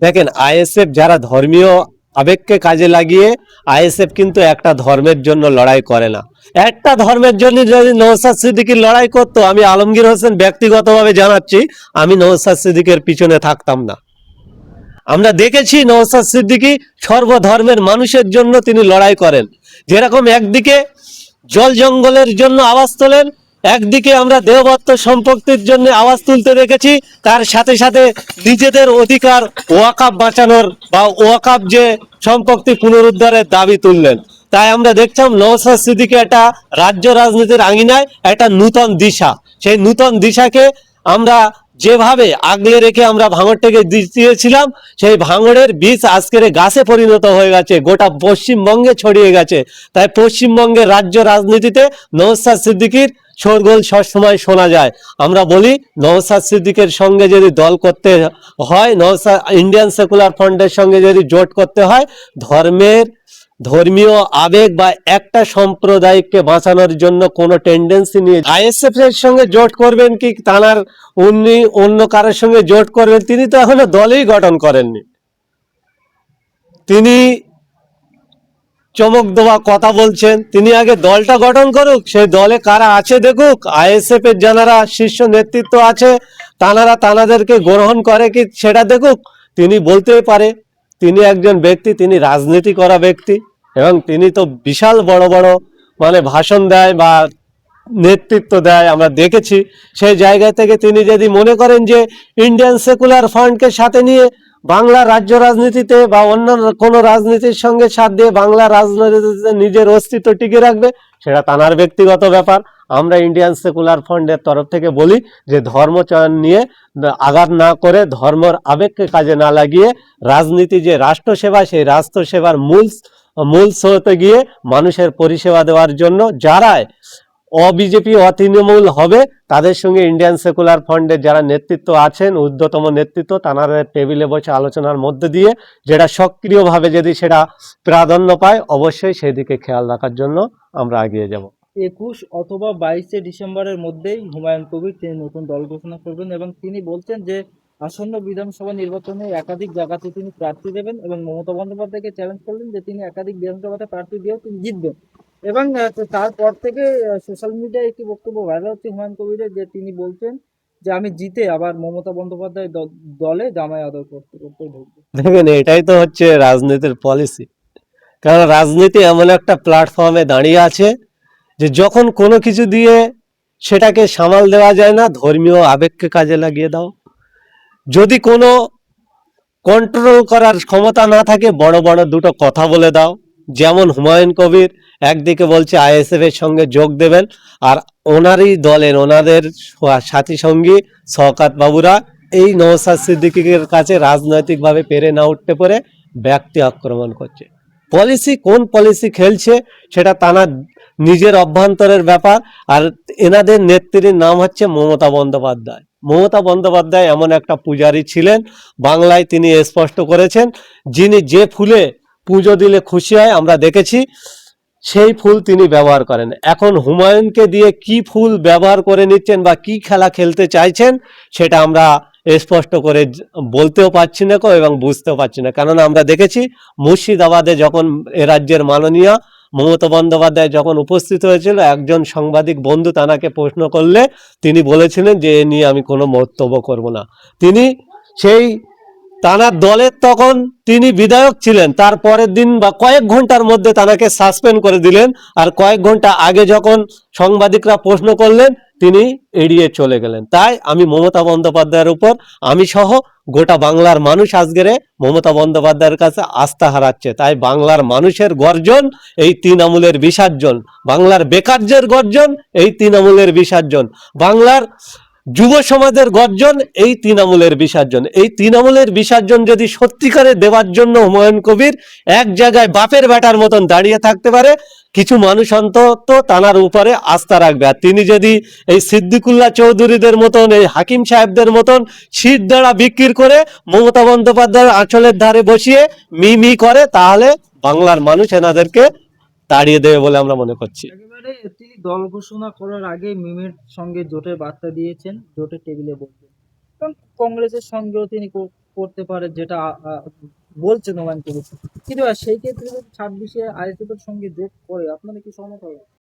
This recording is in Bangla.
দেখেন, আইএসএফ যারা ধর্মীয় আবেগকে কাজে লাগিয়ে, আইএসএফ কিন্তু একটা ধর্মের জন্য লড়াই করে না। একটা ধর্মের জন্য যদি নওশাদ সিদ্দিকী লড়াই করতো, আমি আলমগীর হোসেন ব্যক্তিগতভাবে জানাচ্ছি, আমি নওশাদ সিদ্দিকের পিছনে থাকতাম না। আমরা দেখেছি নওশাদ সিদ্দিকী সর্বধর্মের মানুষের জন্য তিনি লড়াই করেন। যেরকম একদিকে জল জঙ্গলের জন্য আওয়াজ তোলেন, একদিকে আমরা দেহবত্ত সম্পত্তির জন্য আওয়াজ তুলতে দেখেছি, তার সাথে সাথে নিজেদের অধিকার ওয়াকাব বাঁচানোর বা ওয়াকাব যে সম্পত্তি পুনরুদ্ধারের দাবি তুললেন। তাই আমরা দেখছিলাম নওশাদ সিদ্দিকী একটা রাজ্য রাজনীতির আঙিনায় একটা নূতন দিশা, সেই নূতন দিশাকে আমরা যেভাবে আগলে রেখে আমরা ভাঙড়টাকে দিয়েছিলাম, সেই ভাঙড়ের বীজ আজকের গাছে পরিণত হয়ে গেছে, গোটা পশ্চিমবঙ্গে ছড়িয়ে গেছে। তাই পশ্চিমবঙ্গের রাজ্য রাজনীতিতে নওশাদ সিদ্দিকীর শোরগোল সবসময় শোনা যায়। আমরা বলি নওশাদ সিদ্দিকের সঙ্গে যদি দল করতে হয়, নওশাদ ইন্ডিয়ান সেকুলার ফ্রন্টের সঙ্গে যদি জোট করতে হয়, ধর্মীয় আবেগ বা একটা সম্প্রদায়কে বাঁচানোর জন্য কোনো টেন্ডেন্সি নিয়ে আইএসএফ এর সঙ্গে জোট করবেন কি তানার উনি অন্য কারোর সঙ্গে জোট করবেন, তিনি তো এখনো দলই গঠন করেননি। তিনি চমক দেওয়া কথা বলছেন, তিনি আগে দলটা গঠন করুক, সেই দলে কারা আছে দেখুক, আইএসএফ এর যারা শীর্ষ নেতৃত্ব আছে তানাদেরকে গ্রহণ করে কি সেটা দেখুক। তিনি বলতেই পারে, তিনি একজন ব্যক্তি, তিনি রাজনীতি করা ব্যক্তি, এবং তিনি তো বিশাল বড় বড় ভাষণ দেয় বা নেতৃত্ব দেয়, আমরা দেখেছি। সেই জায়গা থেকে তিনি যদি মনে করেন যে ইন্ডিয়ান সেকুলার ফ্রন্টকে সাথে নিয়ে বাংলা রাজ্য রাজনীতিতে বা অন্য কোনো রাজনীতির সঙ্গে সাথ দিয়ে বাংলা রাজনীতিতে নিজের অস্তিত্ব টিকে রাখবে, সেটা তানার ব্যক্তিগত ব্যাপার। আমরা ইন্ডিয়ান সেকুলার ফ্রন্টের তরফ থেকে বলি যে ধর্মচয়ন নিয়ে আঘাত না করে, ধর্মের আবেগকে কাজে না লাগিয়ে, রাজনীতি যে রাষ্ট্রসেবা, সেই রাষ্ট্রসেবার মূল স্রোতে গিয়ে মানুষের পরিষেবা দেওয়ার জন্য যারাই অবিজেপি অতৃণমূল হবে, তাদের সঙ্গে ইন্ডিয়ান সেকুলার ফ্রন্টের যারা নেতৃত্ব আছেন, ঊর্ধ্বতম নেতৃত্ব, তারা টেবিলে বসে আলোচনার মধ্যে দিয়ে যেটা সক্রিয়ভাবে যদি সেটা প্রাধান্য পায়, অবশ্যই সেদিকে খেয়াল রাখার জন্য আমরা এগিয়ে যাব। 21 অথবা 22 ডিসেম্বরের মধ্যেই হুমায়ুন কবির তিনি নতুন দল ঘোষণা করবেন এবং তিনি বলছেন যে আসন্ন বিধানসভা নির্বাচনে একাধিক জায়গাতে তিনি প্রার্থী দেবেন এবং মমতা বন্দ্যোপাধ্যায়কে চ্যালেঞ্জ করলেন যে তিনি একাধিক বিধানসভাতে প্রার্থী দিয়েও তিনি জিতবেন। এবং তারপর থেকে সোশ্যাল মিডিয়ায় একটি বক্তব্য ভাইরাল হচ্ছে হুমায়ুন কবিরের, যে তিনি বলছেন যে আমি জিতে আবার মমতা বন্দ্যোপাধ্যায় দলে জামাই আদর করতে করতে ঢুকবো। দেখেন, এটাই তো হচ্ছে রাজনীতির পলিসি। কারণ রাজনীতি এমন একটা প্ল্যাটফর্মে দাঁড়িয়ে আছে যে যখন কোনো কিছু দিয়ে সেটাকে সামাল দেওয়া যায় না, ধর্মীয় আবেগকে কাজে লাগিয়ে দাও। যদি কোনো কন্ট্রোল করার ক্ষমতা না থাকে, বড় বড় দুটো কথা বলে দাও। যেমন হুমায়ুন কবির একদিকে বলছে আইএসএফ এর সঙ্গে যোগ দেবেন, আর ওনারই দলের ওনাদের সাথী সঙ্গী শওকত বাবুরা এই নওশাদ সিদ্দিকীর কাছে রাজনৈতিকভাবে পেরে না উঠতে পারে ব্যক্তি আক্রমণ করছে। পলিসি কোন পলিসি খেলছে সেটা তারা নিজের অভ্যন্তরের ব্যাপার। আর এনাদের নেত্রীর নাম হচ্ছে মমতা বন্দ্যোপাধ্যায়। মমতা বন্দ্যোপাধ্যায় এমন একটা পূজারী ছিলেন, বাংলায় তিনি স্পষ্ট করেছেন, যিনি যে ফুলে পুজো দিলে খুশি হয়, আমরা দেখেছি সেই ফুল তিনি ব্যবহার করেন। এখন হুমায়ুনকে দিয়ে কি ফুল ব্যবহার করে নিচ্ছেন বা কি খেলা খেলতে চাইছেন, সেটা আমরা স্পষ্ট করে বলতেও পারছি না এবং বুঝতেও পারছি না। কেননা আমরা দেখেছি মুর্শিদাবাদে যখন এ রাজ্যের মাননীয় মমতা বন্দ্যোপাধ্যায় যখন উপস্থিত হয়েছিল, একজন সাংবাদিক বন্ধু তানাকে প্রশ্ন করলে তিনি বলেছিলেন যে এ নিয়ে আমি কোনো মন্তব্য করব না। তিনি সেই তানার দলের তখন তিনি বিধায়ক ছিলেন, তার পরের দিন বা কয়েক ঘন্টার মধ্যে তানাকে সাসপেন্ড করে দিলেন। আর কয়েক ঘন্টা আগে যখন সাংবাদিকরা প্রশ্ন করলেন, তিনি এড়িয়ে চলে গেলেন। তাই আমি মমতা বন্দ্যোপাধ্যায়ের উপর, আমি সহ গোটা বাংলার মানুষ আজকের মমতা বন্দ্যোপাধ্যায়ের কাছে আস্থা হারাচ্ছে। তাই বাংলার মানুষের গর্জন এই তৃণমূলের বিসর্জন, বাংলার বেকারদের গর্জন এই তৃণমূলের বিসর্জন, বাংলার যুব সমাজের গর্জন এই তৃণমূলের বিসর্জন। এই তৃণমূলের বিসর্জন যদি সত্যিকারে দেওয়ার জন্য হুমায়ুন কবির এক জায়গায় বাপের বেটার মতন দাঁড়িয়ে থাকতে পারে, কিছু মানুষ অন্তত তানার উপরে আস্থা রাখবে। আর তিনি যদি এই সিদ্দিকুল্লাহ চৌধুরীদের মতন, এই হাকিম সাহেবদের মতন শীত দ্বারা বিক্রি করে মমতা বন্দ্যোপাধ্যায়ের আঁচলের ধারে বসিয়ে মি করে, তাহলে বাংলার মানুষ এনাদেরকে তাড়িয়ে দেবে বলে আমরা মনে করছি। একেবারে তিনি দল ঘোষণা করার আগে সঙ্গে জোটের বার্তা দিয়েছেন, জোটের টেবিলে বসবেন এবং কংগ্রেসের সঙ্গেও তিনি করতে পারে, যেটা বলছেন হুমায়ুন কবির। কিন্তু সেই ক্ষেত্রে যদি 26-এ আইএসএফের সঙ্গে যোগ করে আপনারা কি সহমত হবে?